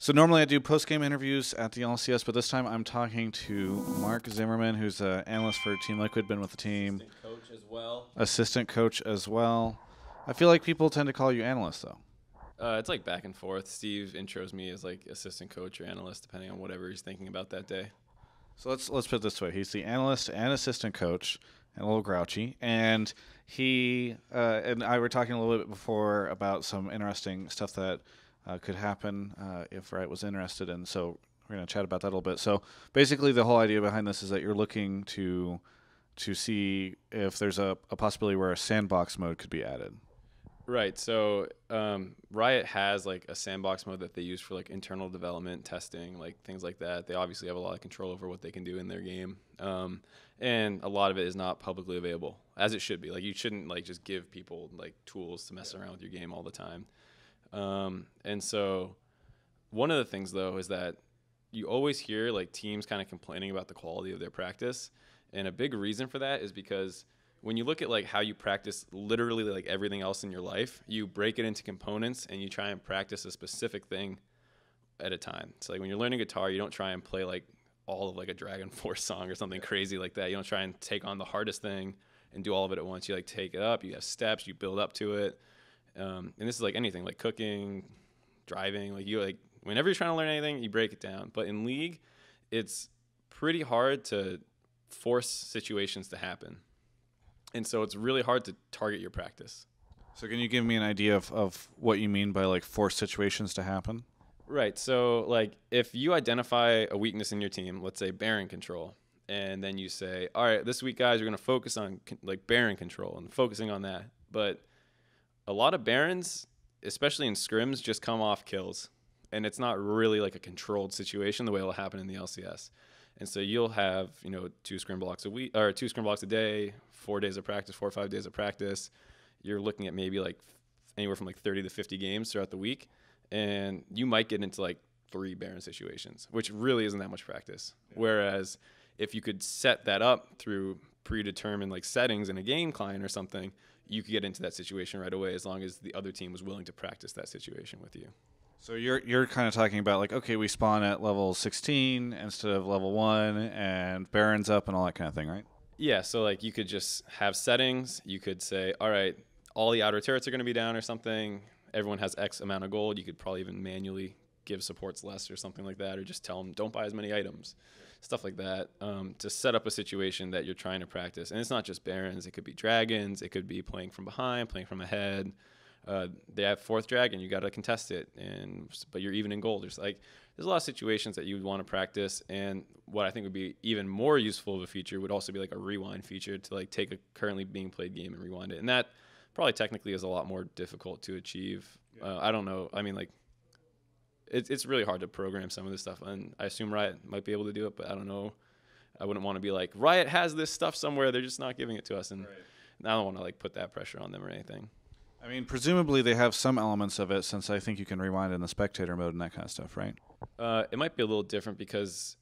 So normally I do post-game interviews at the LCS, but this time I'm talking to Mark Zimmerman, who's an analyst for Team Liquid, been with the team. Assistant coach as well. Assistant coach as well. I feel like people tend to call you analyst, though. It's like back and forth. Steve intros me as like assistant coach or analyst, depending on whatever he's thinking about that day. So let's put it this way: he's the analyst and assistant coach, and a little grouchy. And he and I were talking a little bit before about some interesting stuff that could happen if Riot was interested, and so we're going to chat about that a little bit. So basically, the whole idea behind this is that you're looking to see if there's a possibility where a sandbox mode could be added. Right. So Riot has like a sandbox mode that they use for like internal development, testing, like things like that. They obviously have a lot of control over what they can do in their game, and a lot of it is not publicly available, as it should be. Like you shouldn't like just give people like tools to mess around with your game all the time. And so one of the things though is that you always hear like teams kind of complaining about the quality of their practice, and a big reason for that is because when you look at like how you practice literally like everything else in your life, you break it into components and you try and practice a specific thing at a time. So like when you're learning guitar, you don't try and play like all of like a Dragon Force song or something crazy like that. You don't try and take on the hardest thing and do all of it at once. You like take it up, you have steps, you build up to it. And this is like anything, like cooking, driving, like you like whenever you're trying to learn anything, you break it down. But in League, it's pretty hard to force situations to happen. And so it's really hard to target your practice. So can you give me an idea of what you mean by like force situations to happen? Right. So like if you identify a weakness in your team, let's say Baron control, and then you say, all right, this week, guys, we're going to focus on like Baron control and focusing on that. But a lot of Barons, especially in scrims, just come off kills. And it's not really like a controlled situation the way it'll happen in the LCS. And so you'll have, 2 scrim blocks a week or 2 scrim blocks a day, 4 days of practice, 4 or 5 days of practice. You're looking at maybe like anywhere from like 30 to 50 games throughout the week. And you might get into like 3 Baron situations, which really isn't that much practice. Yeah. Whereas if you could set that up through predetermined like settings in a game client or something, you could get into that situation right away as long as the other team was willing to practice that situation with you. So you're kind of talking about like, okay, we spawn at level 16 instead of level 1 and Baron's up and all that kind of thing, right? Yeah, so like you could just have settings. You could say, all right, all the outer turrets are going to be down or something. Everyone has X amount of gold. You could probably even manually give supports less or something like that, or just tell them don't buy as many items, stuff like that, to set up a situation that you're trying to practice. And it's not just Barons. It could be Dragons. It could be playing from behind, playing from ahead. They have 4th dragon, you got to contest it, but you're even in gold. There's a lot of situations that you would want to practice, and what I think would be even more useful of a feature would also be like a rewind feature to like take a currently being played game and rewind it, and that probably technically is a lot more difficult to achieve. Yeah. I don't know. I mean, like it's really hard to program some of this stuff, and I assume Riot might be able to do it, but I don't know. I wouldn't want to be like Riot has this stuff somewhere, they're just not giving it to us, and I don't want to like put that pressure on them or anything. I mean, presumably they have some elements of it, since I think you can rewind in the spectator mode and that kind of stuff, right? It might be a little different because,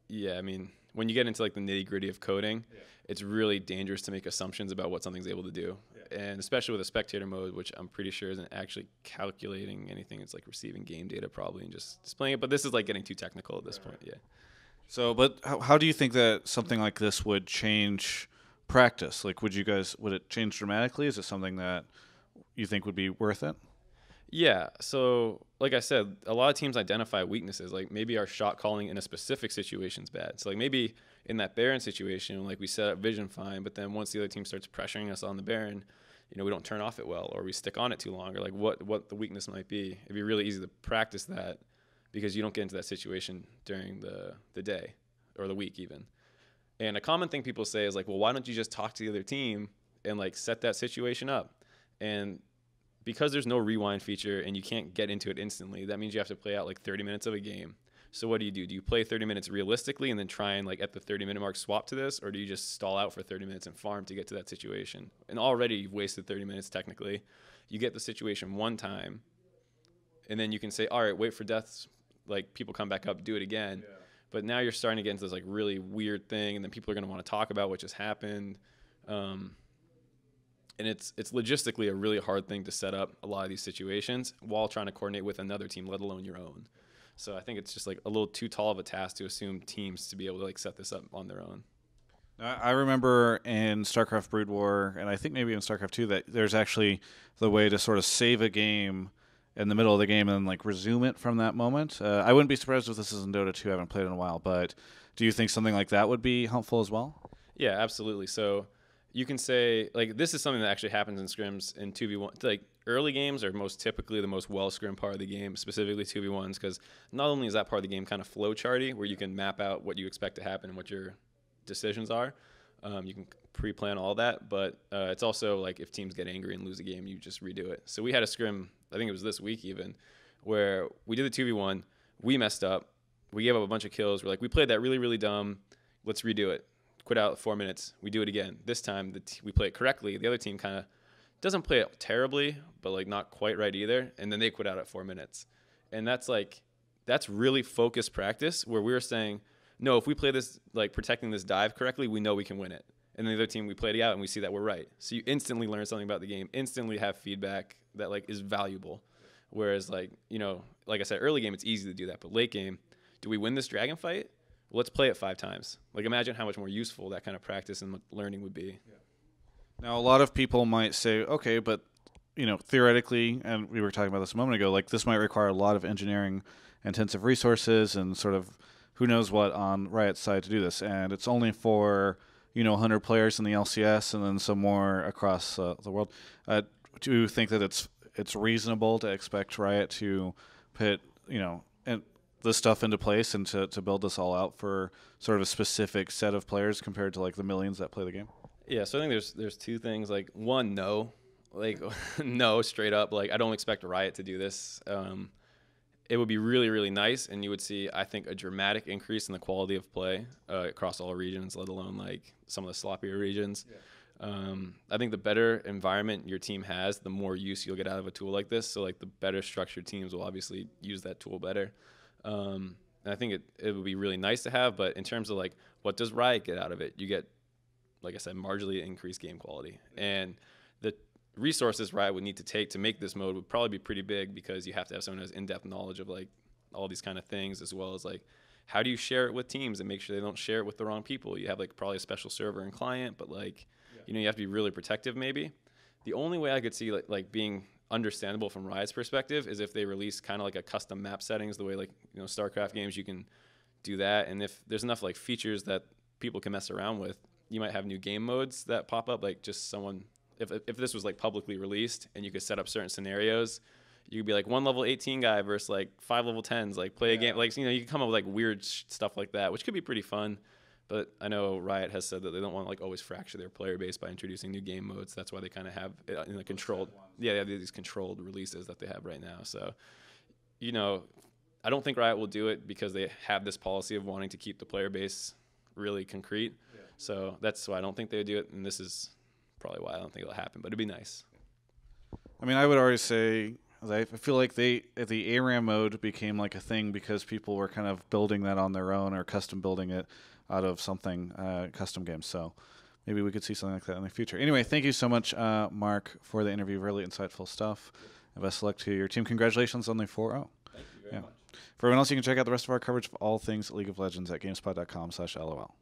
yeah, I mean, when you get into like the nitty-gritty of coding, it's really dangerous to make assumptions about what something's able to do. Yeah. And especially with a spectator mode, which I'm pretty sure isn't actually calculating anything. It's like receiving game data probably and just displaying it. But this is like getting too technical at this point, yeah. So, but how do you think that something like this would change practice? Like, would it change dramatically? Is it something that you think would be worth it? Yeah. So, like I said, a lot of teams identify weaknesses. Like maybe our shot calling in a specific situation is bad. So, like maybe in that Baron situation, like we set up vision fine, but then once the other team starts pressuring us on the Baron, we don't turn off it well, or we stick on it too long, or like what the weakness might be. It'd be really easy to practice that because you don't get into that situation during the day or the week even. And a common thing people say is like, well, why don't you just talk to the other team and like set that situation up? And because there's no rewind feature and you can't get into it instantly, that means you have to play out like 30 minutes of a game. So what do? Do you play 30 minutes realistically and then try and like at the 30-minute mark swap to this? Or do you just stall out for 30 minutes and farm to get to that situation? And already you've wasted 30 minutes technically. You get the situation one time and then you can say, all right, wait for deaths. Like people come back up, do it again. Yeah. But now you're starting to get into this like really weird thing, and then people are going to want to talk about what just happened. And and it's logistically a really hard thing to set up a lot of these situations while trying to coordinate with another team, let alone your own. So I think it's just like a little too tall of a task to assume teams to be able to like set this up on their own. I remember in StarCraft Brood War, and I think maybe in StarCraft 2, that there's actually the way to sort of save a game in the middle of the game and then like resume it from that moment. I wouldn't be surprised if this is in Dota 2. I haven't played in a while, but do you think something like that would be helpful as well? Yeah, absolutely. So you can say like this is something that actually happens in scrims in 2v1. Like early games are most typically the most well scrimmed part of the game, specifically 2v1s, because not only is that part of the game kind of flow charty where you can map out what you expect to happen and what your decisions are. You can pre-plan all that, but it's also like if teams get angry and lose a game, you just redo it. So we had a scrim, I think it was this week even, where we did the 2v1, we messed up, we gave up a bunch of kills, we're like, we played that really, really dumb, let's redo it. Quit out 4 minutes, we do it again. This time we play it correctly, the other team kind of doesn't play it terribly, but like not quite right either, and then they quit out at 4 minutes. And that's really focused practice where we were saying, no, if we play this, like protecting this dive correctly, we know we can win it. And the other team, we played it out and we see that we're right. So you instantly learn something about the game, instantly have feedback that like is valuable. Whereas like, you know, like I said, early game, it's easy to do that. But late game, do we win this dragon fight? Well, let's play it 5 times. Like imagine how much more useful that kind of practice and learning would be. Yeah. Now, a lot of people might say, okay, but, you know, theoretically, and we were talking about this a moment ago, like this might require a lot of engineering intensive resources and sort of who knows what on Riot's side to do this. And it's only for, you know, 100 players in the LCS and then some more across the world. Do you think that it's reasonable to expect Riot to put, you know, this stuff into place and to build this all out for sort of a specific set of players compared to like the millions that play the game? Yeah, so I think there's 2 things. Like one, no. Like no, straight up. Like I don't expect Riot to do this. It would be really, really nice, and you would see, I think, a dramatic increase in the quality of play across all regions, let alone like some of the sloppier regions. Yeah. I think the better environment your team has, the more use you'll get out of a tool like this. So like the better structured teams will obviously use that tool better. And I think it would be really nice to have, but in terms of like what does Riot get out of it, you get, like I said, marginally increased game quality. And the resources Riot would need to take to make this mode would probably be pretty big because you have to have someone who has in-depth knowledge of like all these kind of things, as well as like how do you share it with teams and make sure they don't share it with the wrong people. You have like probably a special server and client, but like you know, you have to be really protective maybe. The only way I could see like being understandable from Riot's perspective is if they release kind of like a custom map settings, the way like, you know, StarCraft games, you can do that. And if there's enough like features that people can mess around with, you might have new game modes that pop up, like just someone, if this was like publicly released and you could set up certain scenarios, you could be like 1 level 18 guy versus like 5 level 10s, like play a game, like, you know, you can come up with like weird stuff like that, which could be pretty fun. But I know Riot has said that they don't want to like always fracture their player base by introducing new game modes. That's why they kind of have it in a controlled, they have these controlled releases that they have right now. So, you know, I don't think Riot will do it because they have this policy of wanting to keep the player base really concrete. Yeah. So that's why I don't think they would do it, and this is probably why I don't think it'll happen. But it'd be nice. I mean, I would always say I feel like the ARAM mode became like a thing because people were kind of building that on their own or custom building it out of something custom games. So maybe we could see something like that in the future. Anyway, thank you so much, Mark, for the interview. Really insightful stuff. And best of luck to your team. Congratulations on the 4-0. Thank you very much. For everyone else, you can check out the rest of our coverage of all things League of Legends at gamespot.com/LOL.